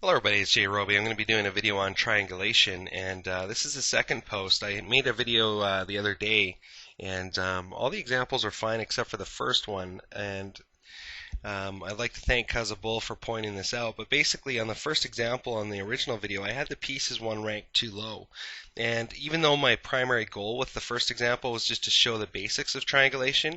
Hello everybody, it's Jay Roby. I'm going to be doing a video on triangulation, and this is the second post. I made a video the other day, and all the examples are fine except for the first one, and I'd like to thank Bull for pointing this out. But basically, on the first example on the original video, I had the pieces one ranked too low. And even though my primary goal with the first example was just to show the basics of triangulation,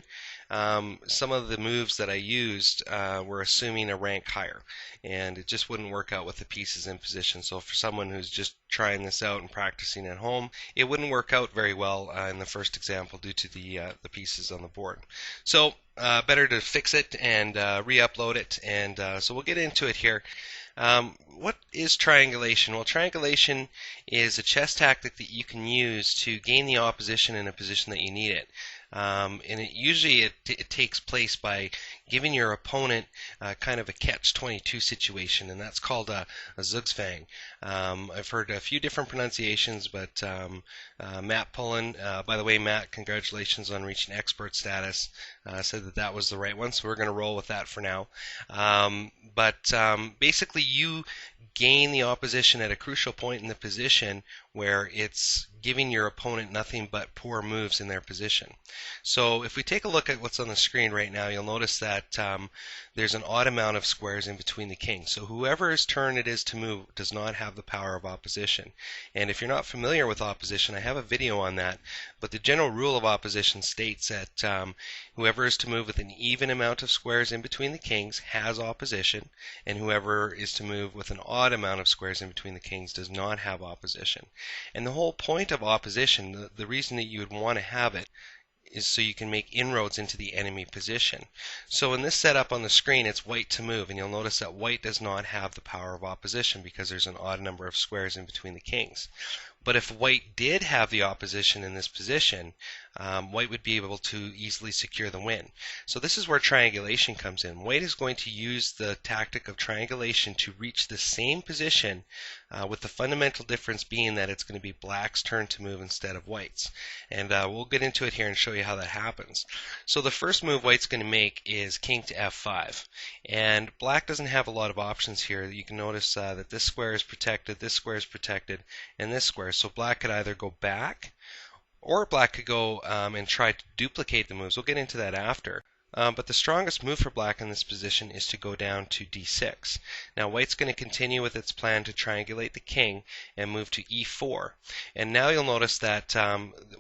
some of the moves that I used were assuming a rank higher, and it just wouldn't work out with the pieces in position. So for someone who's just trying this out and practicing at home, it wouldn't work out very well in the first example due to the pieces on the board. So better to fix it and re-upload it, and so we'll get into it here. What is triangulation? Well, triangulation is a chess tactic that you can use to gain the opposition in a position that you need it. And usually it takes place by giving your opponent kind of a catch-22 situation, and that's called a zugzwang. I've heard a few different pronunciations, but Matt Pullen, by the way, Matt, congratulations on reaching expert status, said that that was the right one, so we're going to roll with that for now. But basically you gain the opposition at a crucial point in the position where it's giving your opponent nothing but poor moves in their position. So if we take a look at what's on the screen right now, you'll notice that there's an odd amount of squares in between the kings. So whoever's turn it is to move does not have the power of opposition. And if you're not familiar with opposition, I have a video on that, but the general rule of opposition states that whoever is to move with an even amount of squares in between the kings has opposition, and whoever is to move with an odd amount of squares in between the kings does not have opposition. And the whole point of opposition, the reason that you would want to have it, is so you can make inroads into the enemy position. So in this setup on the screen, it's white to move, and you'll notice that white does not have the power of opposition because there's an odd number of squares in between the kings. But if white did have the opposition in this position, white would be able to easily secure the win. So this is where triangulation comes in. White is going to use the tactic of triangulation to reach the same position, with the fundamental difference being that it's going to be black's turn to move instead of white's. And we'll get into it here and show you how that happens. So the first move white's going to make is king to f5. And black doesn't have a lot of options here. You can notice that this square is protected, this square is protected, and this square. So black could either go back, or black could go and try to duplicate the moves. We'll get into that after. But the strongest move for black in this position is to go down to d6. Now white's going to continue with its plan to triangulate the king and move to e4. And now you'll notice that,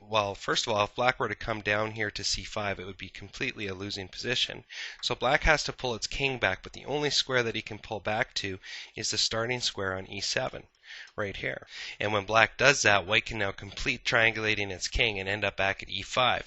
well, first of all, if black were to come down here to c5, it would be completely a losing position. So black has to pull its king back, but the only square that he can pull back to is the starting square on e7. Right here. And when black does that, white can now complete triangulating its king and end up back at e5.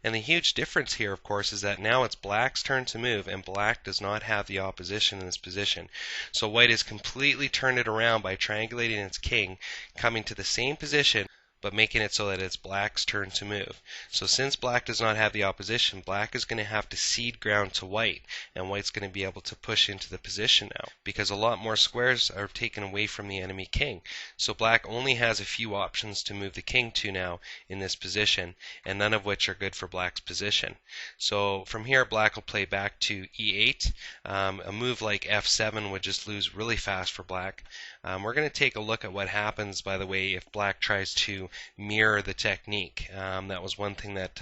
And the huge difference here, of course, is that now it's black's turn to move, and black does not have the opposition in this position. So white has completely turned it around by triangulating its king, coming to the same position, but making it so that it's black's turn to move. So since black does not have the opposition, black is going to have to cede ground to white, and white's going to be able to push into the position now, because a lot more squares are taken away from the enemy king. So black only has a few options to move the king to now in this position, and none of which are good for black's position. So from here, black will play back to e8. A move like f7 would just lose really fast for black. We're going to take a look at what happens, by the way, if black tries to mirror the technique. That was one thing that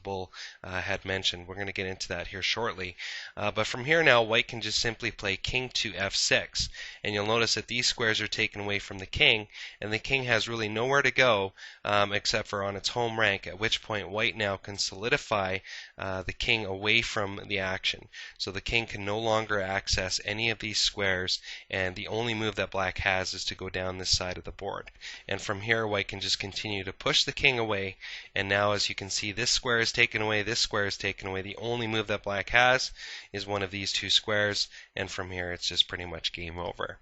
Bull had mentioned. We're going to get into that here shortly. But from here now, white can just simply play king to f6. And you'll notice that these squares are taken away from the king, and the king has really nowhere to go except for on its home rank, at which point white now can solidify the king away from the action. So the king can no longer access any of these squares, and the only move that black has is to go down this side of the board. And from here, white can just continue to push the king away, and now as you can see, this square is taken away, this square is taken away. The only move that black has is one of these two squares, and from here it's just pretty much game over.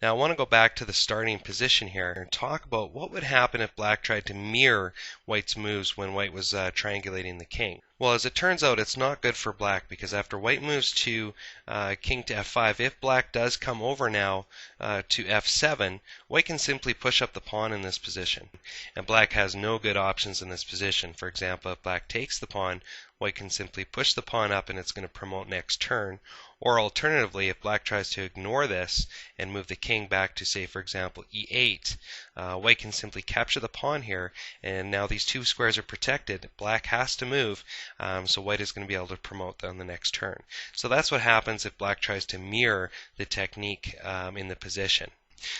Now I want to go back to the starting position here and talk about what would happen if black tried to mirror white's moves when white was triangulating the king. Well, as it turns out, it's not good for black because after white moves to king to f5, if black does come over now to f7, white can simply push up the pawn in this position. And black has no good options in this position. For example, if black takes the pawn, white can simply push the pawn up and it's going to promote next turn. Or alternatively, if black tries to ignore this and move the king back to, say, for example, e8, white can simply capture the pawn here, and now these two squares are protected. Black has to move, so white is going to be able to promote on the next turn. So that's what happens if black tries to mirror the technique in the position.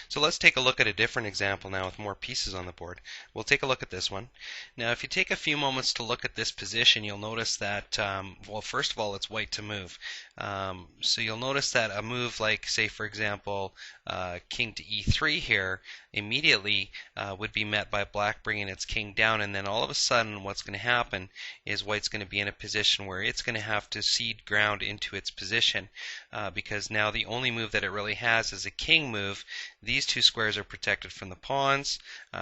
So let's take a look at a different example now with more pieces on the board. We'll take a look at this one. Now if you take a few moments to look at this position, you'll notice that, well, first of all, it's white to move. So you'll notice that a move like, say, for example, king to e3 here immediately would be met by black bringing its king down, and then all of a sudden what's going to happen is white's going to be in a position where it's going to have to cede ground into its position because now the only move that it really has is a king move. These two squares are protected from the pawns,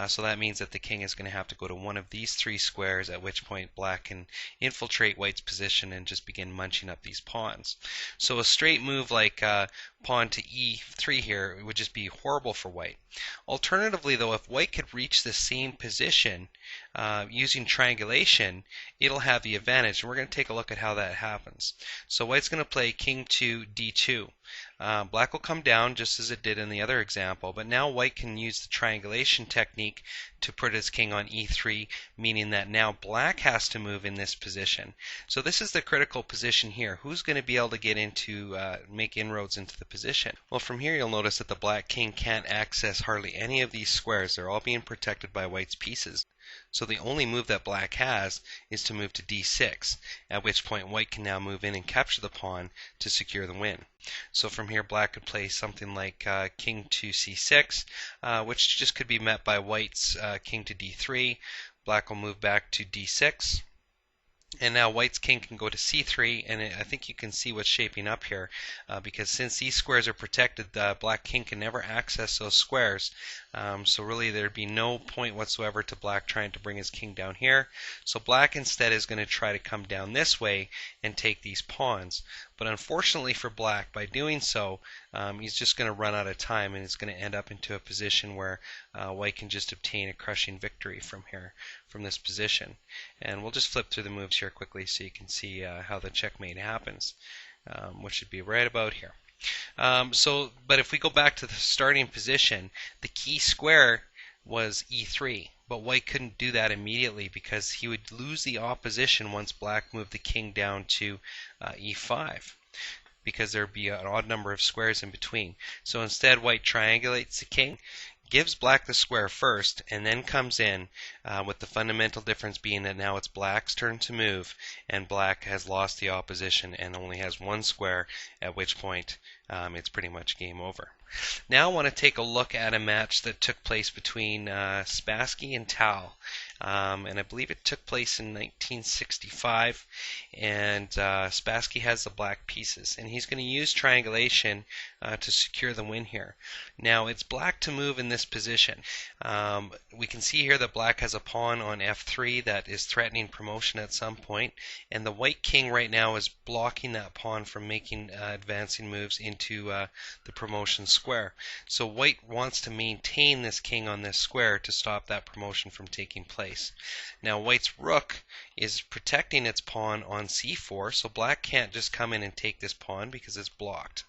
so that means that the king is going to have to go to one of these three squares, at which point black can infiltrate white's position and just begin munching up these pawns. So a straight move like pawn to e3 here would just be horrible for white. Alternatively, though, if white could reach the same position using triangulation, it'll have the advantage, and we're going to take a look at how that happens. So white's going to play king to d2. Black will come down just as it did in the other example, but now white can use the triangulation technique to put his king on e3, meaning that now black has to move in this position. So this is the critical position here. Who's going to be able to get into, make inroads into the position? Well, from here you'll notice that the black king can't access hardly any of these squares. They're all being protected by white's pieces. So the only move that black has is to move to d6, at which point white can now move in and capture the pawn to secure the win. So from here black could play something like king to c6, which just could be met by white's king to d3. Black will move back to d6. And now white's king can go to c3, and I think you can see what's shaping up here, because since these squares are protected, the black king can never access those squares. So really there'd be no point whatsoever to black trying to bring his king down here. So black instead is going to try to come down this way and take these pawns. But unfortunately for black, by doing so, he's just going to run out of time, and it's going to end up into a position where white can just obtain a crushing victory from here, from this position. And we'll just flip through the moves here quickly so you can see how the checkmate happens, which should be right about here. But if we go back to the starting position, the key square was e3, but white couldn't do that immediately because he would lose the opposition once black moved the king down to e5, because there would be an odd number of squares in between. So instead white triangulates the king, gives black the square first, and then comes in with the fundamental difference being that now it's black's turn to move, and black has lost the opposition and only has one square, at which point it's pretty much game over. Now I want to take a look at a match that took place between Spassky and Tal. And I believe it took place in 1965, and Spassky has the black pieces, and he's going to use triangulation to secure the win here. Now it's black to move in this position. We can see here that black has a pawn on f3 that is threatening promotion at some point, and the white king right now is blocking that pawn from making advancing moves into the promotion square. So white wants to maintain this king on this square to stop that promotion from taking place. Now white's rook is protecting its pawn on c4, so black can't just come in and take this pawn because it's blocked.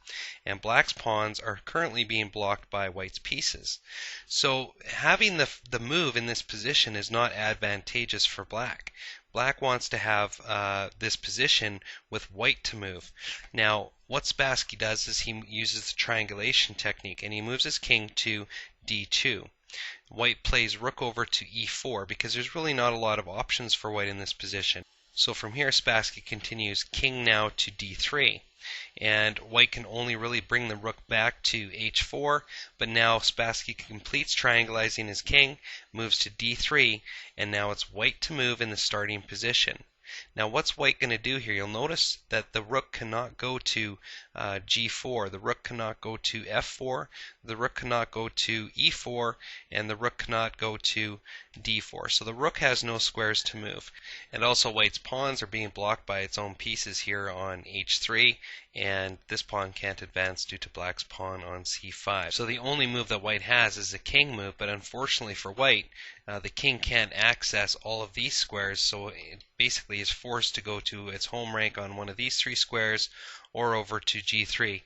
And black's pawns are currently being blocked by white's pieces. So having the move in this position is not advantageous for black. Black wants to have this position with white to move. Now what Spassky does is he uses the triangulation technique, and he moves his king to d2. White plays rook over to e4 because there's really not a lot of options for white in this position. So from here Spassky continues king now to d3, and white can only really bring the rook back to h4, but now Spassky completes triangulizing his king, moves to d3, and now it's white to move in the starting position. Now what's white going to do here? You'll notice that the rook cannot go to g4, the rook cannot go to f4, the rook cannot go to e4, and the rook cannot go to d4. So the rook has no squares to move. And also white's pawns are being blocked by its own pieces here on h3, and this pawn can't advance due to black's pawn on c5. So the only move that white has is a king move, but unfortunately for white, the king can't access all of these squares, so it basically is forced to go to its home rank on one of these three squares or over to g3,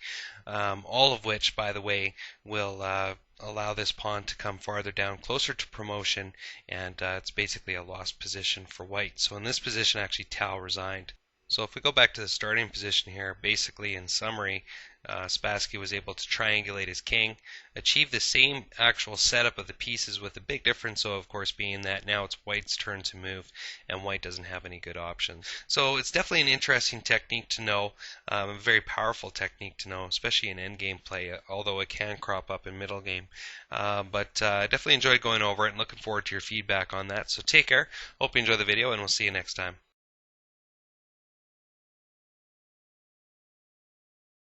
all of which, by the way, will allow this pawn to come farther down, closer to promotion, and it's basically a lost position for white. So in this position, actually, Tau resigned. So if we go back to the starting position here, basically in summary, Spassky was able to triangulate his king, achieve the same actual setup of the pieces, with the big difference, of course, being that now it's white's turn to move, and white doesn't have any good options. So it's definitely an interesting technique to know, a very powerful technique to know, especially in endgame play, although it can crop up in middle game. But I definitely enjoyed going over it and looking forward to your feedback on that. So take care, hope you enjoy the video, and we'll see you next time.